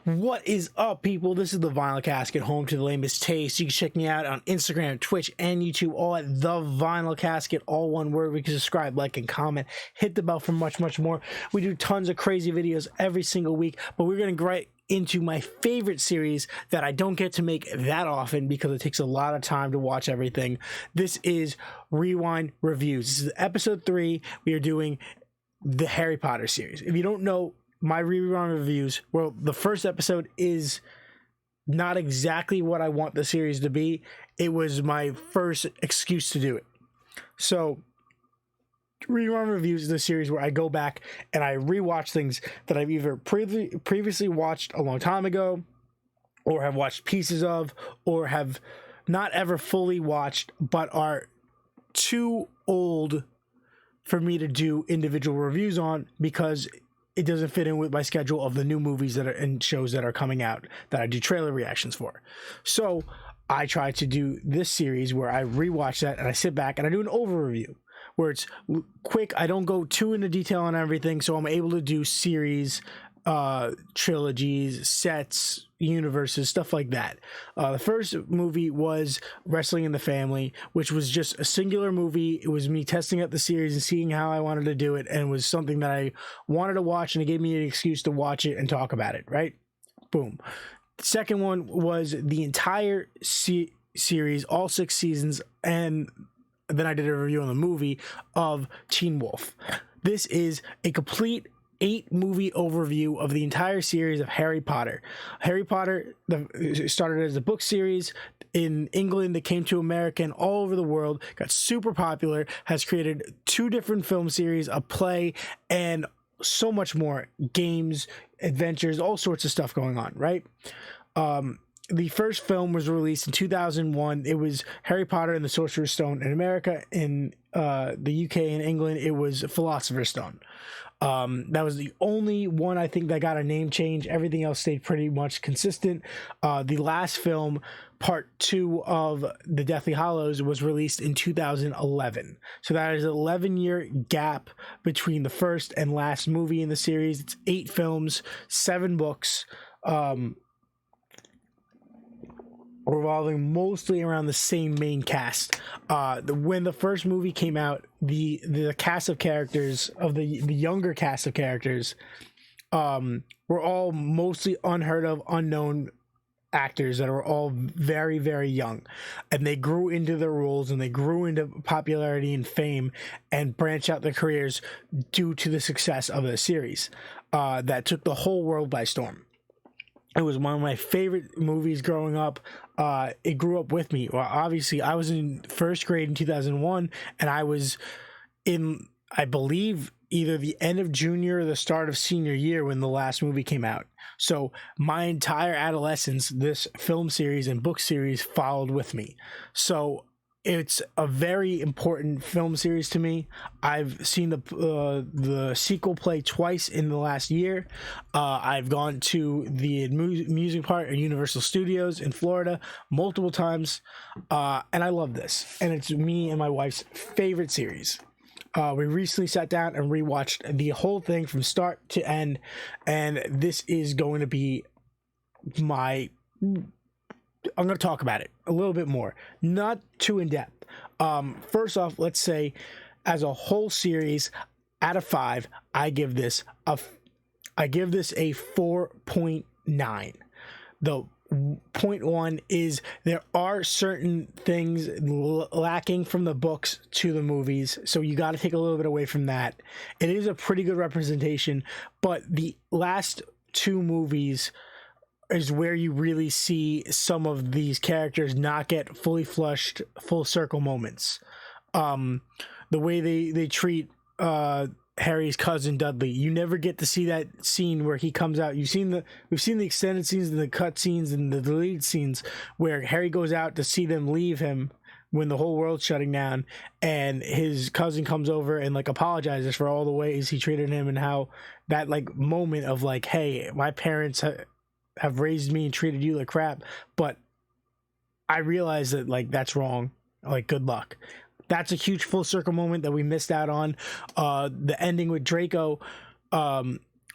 What is up, people? This is the Vinyl Casket, home to the lamest taste. You can check me out on Instagram, Twitch, and YouTube, all at the Vinyl Casket, all one word. We can subscribe, like, and comment. Hit the bell for much, much more. We do tons of crazy videos every single week, but we're going to get right into my favorite series that I don't get to make that often because it takes a lot of time to watch everything. This is Rewind Reviews. This is episode 3. We are doing the Harry Potter series. If you don't know, my Rewind Reviews, well, the first episode is not exactly what I want the series to be. It was my first excuse to do it. So Rewind Reviews is the series where I go back and I rewatch things that I've either previously watched a long time ago, or have watched pieces of, or have not ever fully watched, but are too old for me to do individual reviews on because it doesn't fit in with my schedule of the new movies that are and shows that are coming out that I do trailer reactions for. So I try to do this series where I rewatch that and I sit back and I do an overview where it's quick. I don't go too into detail on everything, so I'm able to do series, trilogies, sets, universes, stuff like that. The first movie was Wrestling in the Family, which was just a singular movie. It was me testing out the series and seeing how I wanted to do it, and it was something that I wanted to watch, and it gave me an excuse to watch it and talk about it, right? Boom. The second one was the entire series, all 6 seasons, and then I did a review on the movie of Teen Wolf. This is a complete 8-movie overview of the entire series of Harry Potter. Harry Potter started as a book series in England that came to America and all over the world, got super popular, has created 2 different film series, a play, and so much more. Games, adventures, all sorts of stuff going on, right? The first film was released in 2001. It was Harry Potter and the Sorcerer's Stone in America. In the UK and England, it was Philosopher's Stone. That was the only one I think that got a name change. Everything else stayed pretty much consistent. The last film, part 2 of The Deathly Hallows, was released in 2011. So that is an 11-year gap between the first and last movie in the series. It's 8 films, 7 books, revolving mostly around the same main cast. When the first movie came out, the cast of characters, of the younger cast of characters, were all mostly unheard of, unknown actors that are all very, very young, and they grew into their roles and they grew into popularity and fame and branched out their careers due to the success of the series that took the whole world by storm. It was one of my favorite movies growing up. It grew up with me. Well, obviously, I was in first grade in 2001, and I was in, I believe, either the end of junior or the start of senior year when the last movie came out. So my entire adolescence, this film series and book series followed with me. So it's a very important film series to me. I've seen the sequel play twice in the last year. I've gone to the music park at Universal Studios in Florida multiple times, and I love this. And it's me and my wife's favorite series. We recently sat down and rewatched the whole thing from start to end, and this is going to be I'm going to talk about it a little bit more, not too in depth. First off, let's say as a whole series, out of 5, I give this a 4.9. The 0.1 is there are certain things lacking from the books to the movies, so you got to take a little bit away from that. It is a pretty good representation, but the last 2 movies is where you really see some of these characters not get fully flushed, full circle moments. The way they treat Harry's cousin Dudley, you never get to see that scene where he comes out. We've seen the extended scenes and the cut scenes and the deleted scenes where Harry goes out to see them leave him when the whole world's shutting down, and his cousin comes over and like apologizes for all the ways he treated him, and how that like moment of like, hey, my parents have raised me and treated you like crap, but I realize that like that's wrong, like good luck. That's a huge full circle moment that we missed out on. The ending with Draco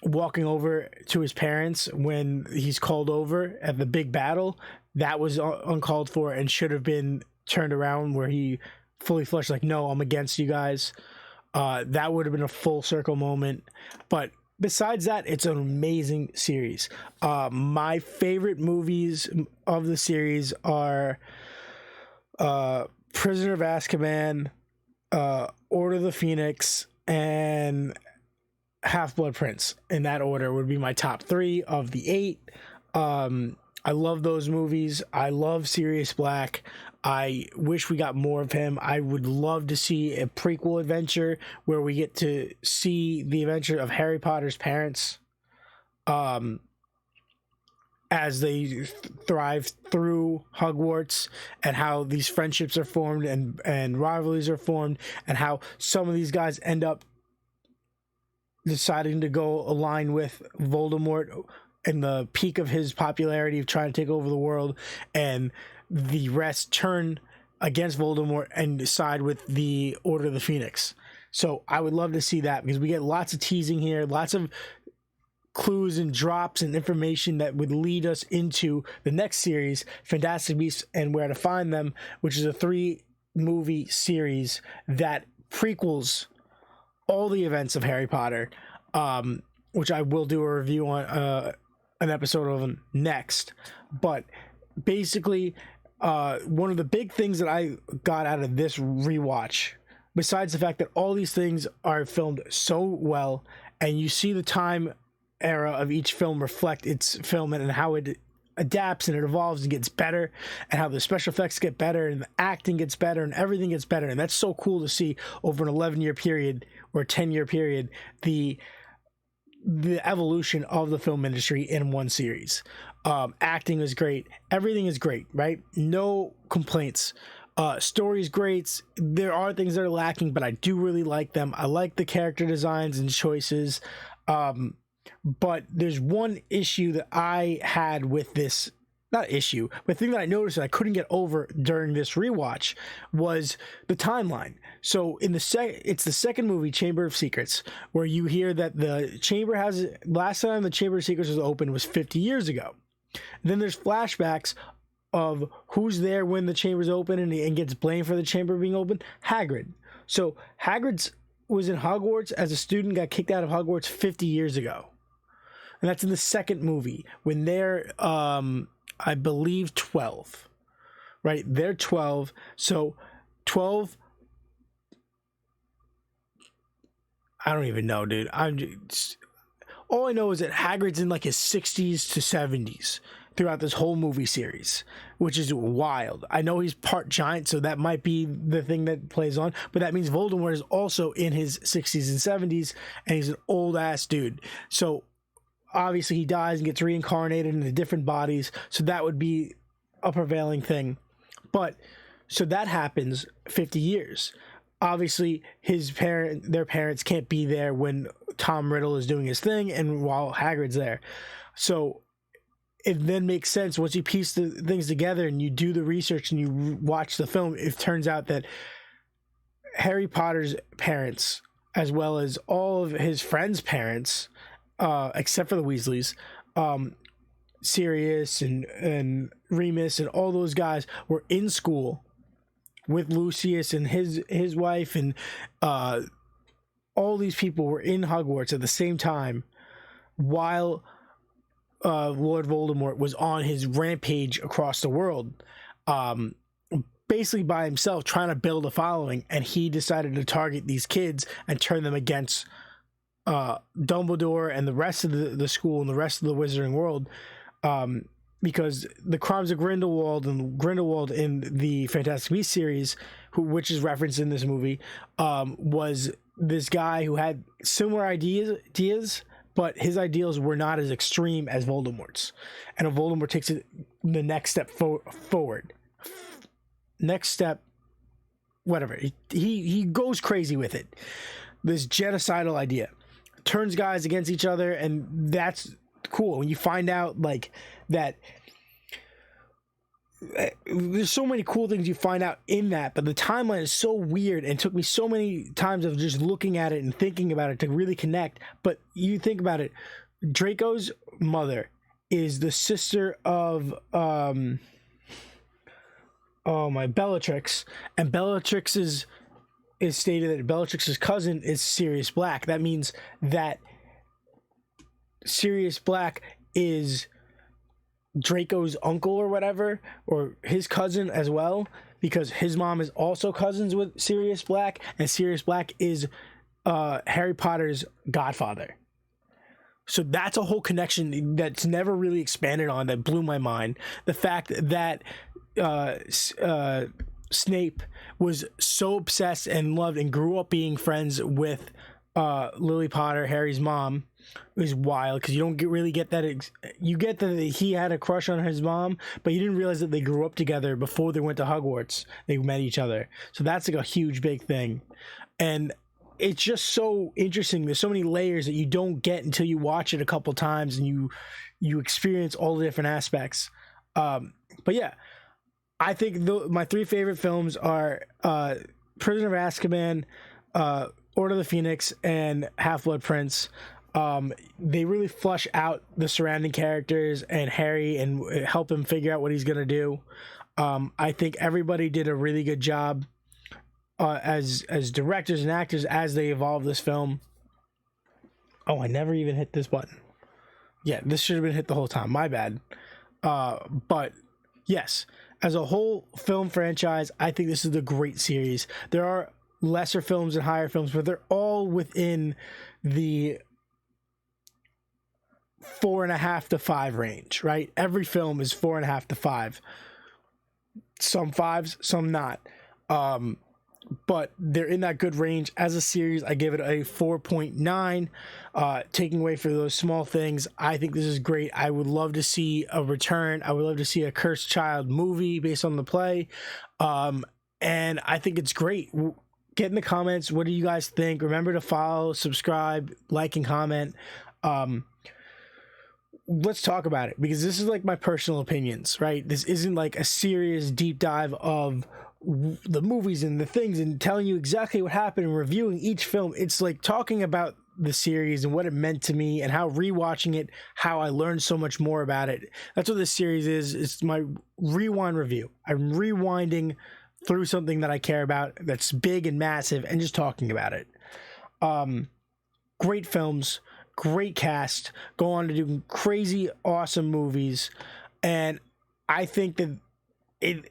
walking over to his parents when he's called over at the big battle, that was uncalled for and should have been turned around, where he fully flushed like, no, I'm against you guys. That would have been a full circle moment. But besides that, it's an amazing series. My favorite movies of the series are Prisoner of Azkaban, Order of the Phoenix, and Half-Blood Prince. In that order would be my top 3 of the 8. I love those movies. I love Sirius Black. I wish we got more of him. I would love to see a prequel adventure where we get to see the adventure of Harry Potter's parents as they thrive through Hogwarts, and how these friendships are formed and rivalries are formed, and how some of these guys end up deciding to go align with Voldemort in the peak of his popularity of trying to take over the world, and the rest turn against Voldemort and side with the Order of the Phoenix. So I would love to see that, because we get lots of teasing here, lots of clues and drops and information that would lead us into the next series, Fantastic Beasts and Where to Find Them, which is a 3-movie series that prequels all the events of Harry Potter, which I will do a review on an episode of them next. But basically, one of the big things that I got out of this rewatch, besides the fact that all these things are filmed so well, and you see the time era of each film reflect its film and how it adapts and it evolves and gets better, and how the special effects get better and the acting gets better and everything gets better. And that's so cool to see over an 11-year period or 10-year period, the evolution of the film industry in one series. Acting is great. Everything is great, right? No complaints. Story's great. There are things that are lacking, but I do really like them. I like the character designs and choices. But there's one issue that I had with this, not issue, but thing that I noticed that I couldn't get over during this rewatch was the timeline. So in it's the second movie, Chamber of Secrets, where you hear that the chamber last time the Chamber of Secrets was opened was 50 years ago. Then there's flashbacks of who's there when the chamber's open and gets blamed for the chamber being open. Hagrid. So Hagrid was in Hogwarts as a student, got kicked out of Hogwarts 50 years ago. And that's in the second movie when they're, I believe, 12. Right? They're 12. So 12. I don't even know, dude. All I know is that Hagrid's in like his 60s to 70s throughout this whole movie series, which is wild. I know he's part giant, so that might be the thing that plays on, but that means Voldemort is also in his 60s and 70s, and he's an old ass dude. So obviously he dies and gets reincarnated into different bodies, so that would be a prevailing thing. But so that happens 50 years. Obviously their parents can't be there when Tom Riddle is doing his thing and while Hagrid's there. So it then makes sense once you piece the things together and you do the research and you watch the film. It turns out that Harry Potter's parents, as well as all of his friends' parents, except for the Weasleys, Sirius and Remus and all those guys were in school with Lucius and his wife, and all these people were in Hogwarts at the same time while Lord Voldemort was on his rampage across the world, basically by himself, trying to build a following, and he decided to target these kids and turn them against Dumbledore and the rest of the school and the rest of the wizarding world, because the Crimes of Grindelwald in the Fantastic Beasts series, which is referenced in this movie, was this guy who had similar ideas, but his ideals were not as extreme as Voldemort's. And Voldemort takes it the next step forward. Next step, whatever. He goes crazy with it. This genocidal idea. Turns guys against each other, and that's cool. When you find out like that there's so many cool things you find out in that, but the timeline is so weird and took me so many times of just looking at it and thinking about it to really connect. But you think about it, Draco's mother is the sister of Bellatrix, and Bellatrix is stated that Bellatrix's cousin is Sirius Black. That means that Sirius Black is Draco's uncle or whatever, or his cousin as well, because his mom is also cousins with Sirius Black, and Sirius Black is Harry Potter's godfather. So that's a whole connection that's never really expanded on, that blew my mind. The fact that Snape was so obsessed and loved and grew up being friends with Lily Potter, Harry's mom, is wild, because you don't really get that. You get that he had a crush on his mom, but you didn't realize that they grew up together before they went to Hogwarts. They met each other. So that's like a huge, big thing. And it's just so interesting. There's so many layers that you don't get until you watch it a couple times and you experience all the different aspects. But yeah, I think my three favorite films are Prisoner of Azkaban, Order of the Phoenix, and Half-Blood Prince. They really flush out the surrounding characters and Harry and help him figure out what he's gonna do. I think everybody did a really good job as directors and actors as they evolve this film. Oh, I never even hit this button. Yeah, this should have been hit the whole time. My bad. But yes, as a whole film franchise, I think this is a great series. There are lesser films and higher films, but they're all within the 4.5 to 5 range, right? Every film is 4.5 to 5. Some 5s, some not. But they're in that good range. As a series, I give it a 4.9. Taking away for those small things, I think this is great. I would love to see a return. I would love to see a Cursed Child movie based on the play. And I think it's great. Get in the comments. What do you guys think? Remember to follow, subscribe, like, and comment. Let's talk about it, because this is like my personal opinions, right? This isn't like a serious deep dive of the movies and the things and telling you exactly what happened and reviewing each film. It's like talking about the series and what it meant to me, and how rewatching it, how I learned so much more about it. That's what this series is. It's my rewind review. I'm rewinding through something that I care about, that's big and massive, and just talking about it. Great films, great cast, go on to do crazy, awesome movies. And I think that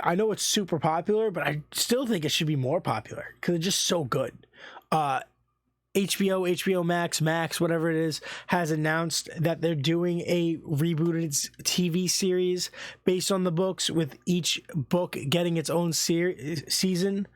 I know it's super popular, but I still think it should be more popular because it's just so good. HBO Max, whatever it is, has announced that they're doing a rebooted TV series based on the books, with each book getting its own season.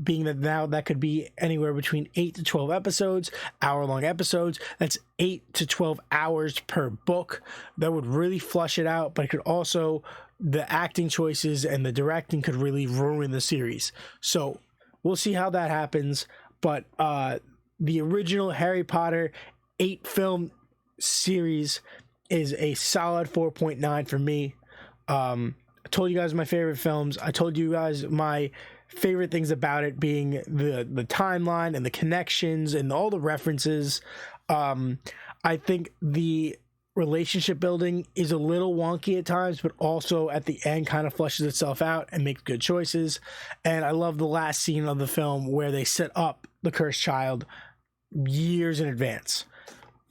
Being that now that could be anywhere between 8 to 12 episodes, hour-long episodes. That's 8 to 12 hours per book. That would really flush it out, but it could also, the acting choices and the directing could really ruin the series. So we'll see how that happens. But the original Harry Potter 8-film series is a solid 4.9 for me. I told you guys my favorite films. I told you guys my favorite things about it being the timeline and the connections and all the references. I think the relationship building is a little wonky at times, but also at the end kind of flushes itself out and makes good choices. And I love the last scene of the film where they set up the Cursed Child years in advance.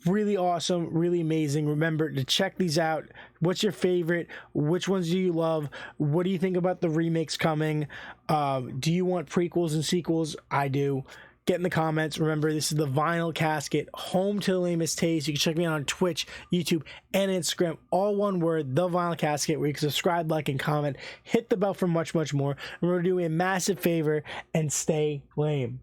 Really awesome, really amazing. Remember to check these out. What's your favorite? Which ones do you love? What do you think about the remakes coming? Do you want prequels and sequels? I do. Get in the comments. Remember, this is the Vinyl Casket, home to the lamest taste. You can check me out on Twitch, YouTube, and Instagram. All one word, the Vinyl Casket, where you can subscribe, like, and comment. Hit the bell for much, much more. Remember to do me a massive favor and stay lame.